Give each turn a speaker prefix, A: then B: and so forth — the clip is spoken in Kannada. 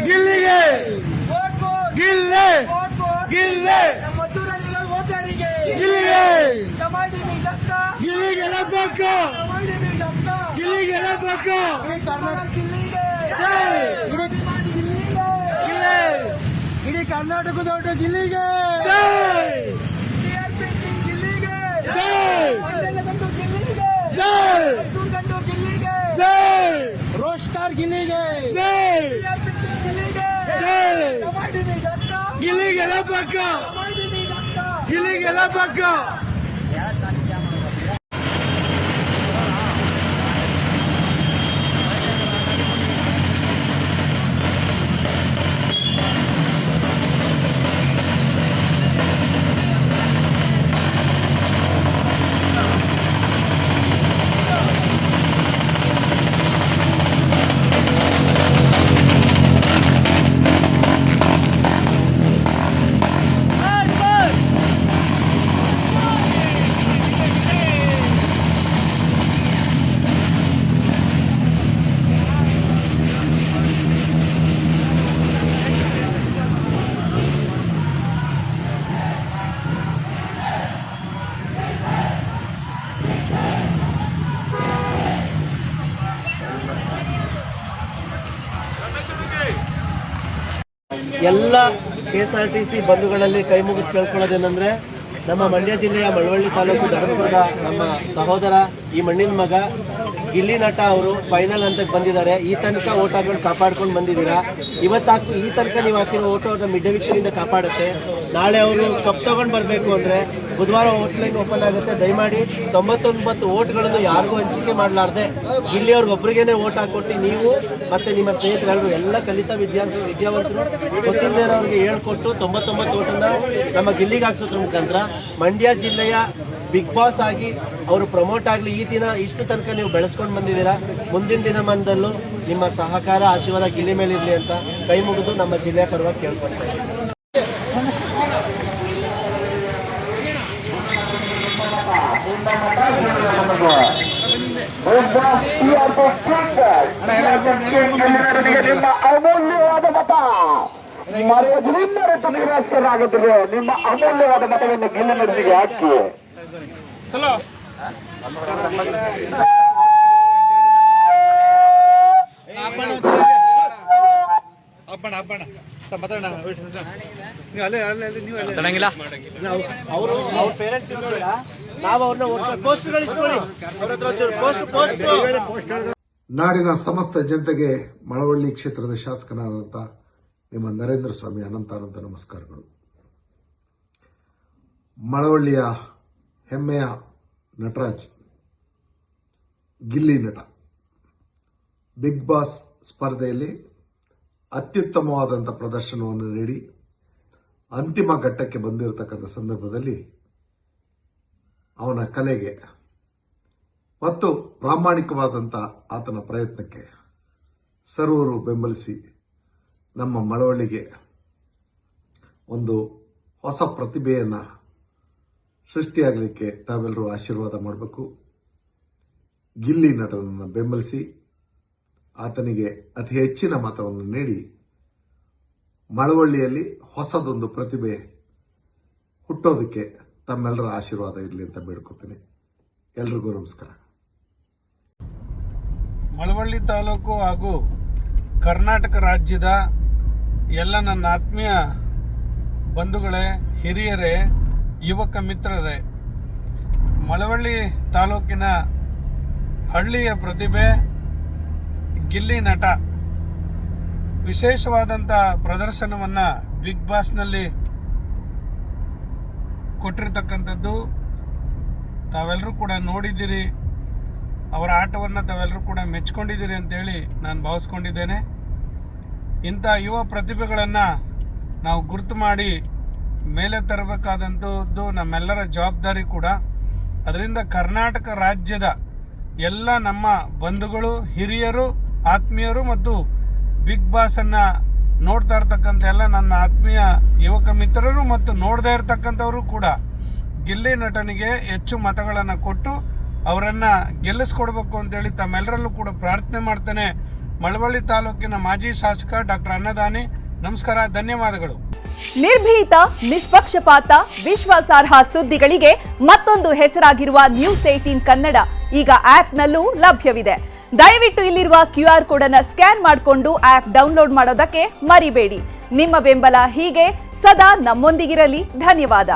A: ಗಿಲ್ಲಿಗೆ ಗಿಲ್ಲಿ ಗಿಲ್ಲಿ ಗಿಲ್ಲಿಗೆ ಗಿಲ್ಲಿ ಗೆಲ್ಲಬೇಕು ಗಿಲ್ಲಿ ಗೆಲ್ಲಬೇಕು ಇಡೀ ಕರ್ನಾಟಕದೊಟ್ಟು ಗಿಲ್ಲಿಗೆ ರೋಡ್ ಸ್ಟಾರ್ ಗಿಲ್ಲಿಗೆ ಗಿಲ್ಲಿ ಗೆಲ್ಲಬೇಕು ಗಿಲ್ಲಿ ಗೆಲ್ಲಬೇಕು
B: ಎಲ್ಲ KSRTC ಬಂಧುಗಳಲ್ಲಿ ಕೈ ಮುಗಿದು ಕೇಳ್ಕೊಳ್ಳೋದೇನೆಂದ್ರೆ ನಮ್ಮ ಮಂಡ್ಯ ಜಿಲ್ಲೆಯ ಮಳವಳ್ಳಿ ತಾಲೂಕು ದಡಪುರದ ನಮ್ಮ ಸಹೋದರ ಈ ಮಣ್ಣಿನ ಮಗ ಗಿಲ್ಲಿ ನಟ ಅವರು ಫೈನಲ್ ಹಂತಕ್ಕೆ ಬಂದಿದ್ದಾರೆ. ಈ ತನಕ ಓಟ್ ಹಾಕೊಂಡು ಕಾಪಾಡ್ಕೊಂಡು ಬಂದಿದ್ದೀರಾ. ಇವತ್ತಾಕು ಈ ತನಕ ನೀವು ಹಾಕಿರೋ ಓಟು ಅವ್ರನ್ನ ಮಿಡ್ ವಿಕ್ಷನಿಂದ ಕಾಪಾಡುತ್ತೆ. ನಾಳೆ ಅವರು ಕಪ್ ತಗೊಂಡು ಬರಬೇಕು ಅಂದ್ರೆ ಬುಧವಾರ ಓಟ್ ಲೈನ್ ಓಪನ್ ಆಗುತ್ತೆ. ದಯಮಾಡಿ 99 ಓಟ್ಗಳನ್ನು ಯಾರಿಗೂ ಹಂಚಿಕೆ ಮಾಡಲಾರ್ದೆ ಇಲ್ಲಿಯವ್ರಿಗೊಬ್ಬರಿಗೇನೆ ಓಟ್ ಹಾಕೊಟ್ಟು ನೀವು ಮತ್ತೆ ನಿಮ್ಮ ಸ್ನೇಹಿತರೆಲ್ಲರೂ ಎಲ್ಲ ಕಲಿತ ವಿದ್ಯಾವಂತರು ಗೊತ್ತಿಲ್ಲದವ್ರಿಗೆ ಹೇಳ್ಕೊಟ್ಟು 99 ಓಟನ್ನ ನಮ್ಮ ಗಿಲ್ಲಿಗೆ ಹಾಕ್ಸೋದ್ರ ಮುಖಾಂತರ ಮಂಡ್ಯ ಜಿಲ್ಲೆಯ ಬಿಗ್ ಬಾಸ್ ಆಗಿ ಅವರು ಪ್ರಮೋಟ್ ಆಗಲಿ. ಈ ದಿನ ಇಷ್ಟು ತನಕ ನೀವು ಬೆಳೆಸ್ಕೊಂಡು ಬಂದಿದ್ದೀರಾ. ಮುಂದಿನ ದಿನಮಾನದಲ್ಲೂ ನಿಮ್ಮ ಸಹಕಾರ ಆಶೀರ್ವಾದ ಗಿಲ್ಲಿ ಮೇಲೆ ಇರಲಿ ಅಂತ ಕೈ ಮುಗಿದು ನಮ್ಮ ಜಿಲ್ಲೆಯ ಪರವಾಗಿ ಕೇಳ್ಕೊಳ್ತಾ ಇದ್ದೀನಿ.
C: ನಿಮ್ಮ ಅಮೂಲ್ಯವಾದ ಮತ ಮರೆಯದಿಂದ ನಿರಾಶರಾಗುತ್ತದೆ. ನಿಮ್ಮ ಅಮೂಲ್ಯವಾದ ಮತವನ್ನು ಗಿಲ್ಲಿನೊಂದಿಗೆ ಹಾಕಿ.
B: ಅವರು ಅವ್ರ ಪೇರೆಂಟ್ಸ್ ನಾವು ಅವ್ರನ್ನ ಪೋಸ್ಟ್ ಗಳಿಸ್ಕೊಳ್ಳಿ.
D: ನಾಡಿನ ಸಮಸ್ತ ಜನತೆಗೆ ಮಳವಳ್ಳಿ ಕ್ಷೇತ್ರದ ಶಾಸಕನಾದಂಥ ನಿಮ್ಮ ನರೇಂದ್ರ ಸ್ವಾಮಿ ಅನಂತ ನಮಸ್ಕಾರಗಳು. ಮಳವಳ್ಳಿಯ ಹೆಮ್ಮೆಯ ನಟರಾಜ್ ಗಿಲ್ಲಿ ನಟ ಬಿಗ್ ಬಾಸ್ ಸ್ಪರ್ಧೆಯಲ್ಲಿ ಅತ್ಯುತ್ತಮವಾದಂಥ ಪ್ರದರ್ಶನವನ್ನು ನೀಡಿ ಅಂತಿಮ ಘಟ್ಟಕ್ಕೆ ಬಂದಿರತಕ್ಕಂಥ ಸಂದರ್ಭದಲ್ಲಿ ಅವನ ಕಲೆಗೆ ಮತ್ತು ಪ್ರಾಮಾಣಿಕವಾದಂಥ ಆತನ ಪ್ರಯತ್ನಕ್ಕೆ ಸರ್ವರು ಬೆಂಬಲಿಸಿ ನಮ್ಮ ಮಳವಳ್ಳಿಗೆ ಒಂದು ಹೊಸ ಪ್ರತಿಭೆಯನ್ನು ಸೃಷ್ಟಿಯಾಗಲಿಕ್ಕೆ ತಾವೆಲ್ಲರೂ ಆಶೀರ್ವಾದ ಮಾಡಬೇಕು. ಗಿಲ್ಲಿ ನಟನನ್ನು ಬೆಂಬಲಿಸಿ ಆತನಿಗೆ ಅತಿ ಹೆಚ್ಚಿನ ಮತವನ್ನು ನೀಡಿ ಮಳವಳ್ಳಿಯಲ್ಲಿ ಹೊಸದೊಂದು ಪ್ರತಿಭೆ ಹುಟ್ಟೋದಕ್ಕೆ ತಮ್ಮೆಲ್ಲರ ಆಶೀರ್ವಾದ ಇರಲಿ ಅಂತ ಬೇಡ್ಕೊತೀನಿ. ಎಲ್ರಿಗೂ ನಮಸ್ಕಾರ.
A: ಮಳವಳ್ಳಿ ತಾಲೂಕು ಹಾಗೂ ಕರ್ನಾಟಕ ರಾಜ್ಯದ ಎಲ್ಲ ನನ್ನ ಆತ್ಮೀಯ ಬಂಧುಗಳೇ, ಹಿರಿಯರೇ, ಯುವಕ ಮಿತ್ರರೇ, ಮಳವಳ್ಳಿ ತಾಲೂಕಿನ ಹಳ್ಳಿಯ ಪ್ರತಿಭೆ ಗಿಲ್ಲಿ ನಟ ವಿಶೇಷವಾದಂಥ ಪ್ರದರ್ಶನವನ್ನು ಬಿಗ್ ಬಾಸ್ನಲ್ಲಿ ಕೊಟ್ಟಿರ್ತಕ್ಕಂಥದ್ದು ತಾವೆಲ್ಲರೂ ಕೂಡ ನೋಡಿದ್ದೀರಿ. ಅವರ ಆಟವನ್ನು ತಾವೆಲ್ಲರೂ ಕೂಡ ಮೆಚ್ಕೊಂಡಿದ್ದೀರಿ ಅಂತೇಳಿ ನಾನು ಭಾವಿಸ್ಕೊಂಡಿದ್ದೇನೆ. ಇಂಥ ಯುವ ಪ್ರತಿಭೆಗಳನ್ನು ನಾವು ಗುರುತು ಮಾಡಿ ಮೇಲೆ ತರಬೇಕಾದಂಥದ್ದು ನಮ್ಮೆಲ್ಲರ ಜವಾಬ್ದಾರಿ ಕೂಡ. ಅದರಿಂದ ಕರ್ನಾಟಕ ರಾಜ್ಯದ ಎಲ್ಲ ನಮ್ಮ ಬಂಧುಗಳು, ಹಿರಿಯರು, ಆತ್ಮೀಯರು ಮತ್ತು ಬಿಗ್ ಬಾಸನ್ನು ನೋಡ್ತಾ ಇರ್ತಕ್ಕಂಥ ಎಲ್ಲ ನನ್ನ ಆತ್ಮೀಯ ಯುವಕ ಮಿತ್ರರು ಮತ್ತು ನೋಡದೇ ಇರತಕ್ಕಂಥವರು ಕೂಡ ಗಿಲ್ಲಿ ನಟನಿಗೆ ಹೆಚ್ಚು ಮತಗಳನ್ನು ಕೊಟ್ಟು ಅವರನ್ನು ಗೆಲ್ಲಿಸ್ಕೊಡ್ಬೇಕು ಅಂತೇಳಿ ತಮ್ಮೆಲ್ಲರಲ್ಲೂ ಕೂಡ ಪ್ರಾರ್ಥನೆ ಮಾಡ್ತೇನೆ. ಮಳವಳ್ಳಿ ತಾಲೂಕಿನ ಮಾಜಿ ಶಾಸಕ ಡಾಕ್ಟರ್ ಅನ್ನದಾನಿ. ನಮಸ್ಕಾರ, ಧನ್ಯವಾದಗಳು.
E: ನಿರ್ಭೀತ, ನಿಷ್ಪಕ್ಷಪಾತ, ವಿಶ್ವಾಸಾರ್ಹ ಸುದ್ದಿಗಳಿಗೆ ಮತ್ತೊಂದು ಹೆಸರಾಗಿರುವ ನ್ಯೂಸ್ 18 ಕನ್ನಡ ಈಗ ಆಪ್ನಲ್ಲೂ ಲಭ್ಯವಿದೆ. ದಯವಿಟ್ಟು ಇಲ್ಲಿರುವ QR ಕೋಡ್ ಅನ್ನು ಸ್ಕ್ಯಾನ್ ಮಾಡಿಕೊಂಡು ಆಪ್ ಡೌನ್ಲೋಡ್ ಮಾಡೋದಕ್ಕೆ ಮರಿಬೇಡಿ. ನಿಮ್ಮ ಬೆಂಬಲ ಹೀಗೆ ಸದಾ ನಮ್ಮೊಂದಿಗಿರಲಿ. ಧನ್ಯವಾದ.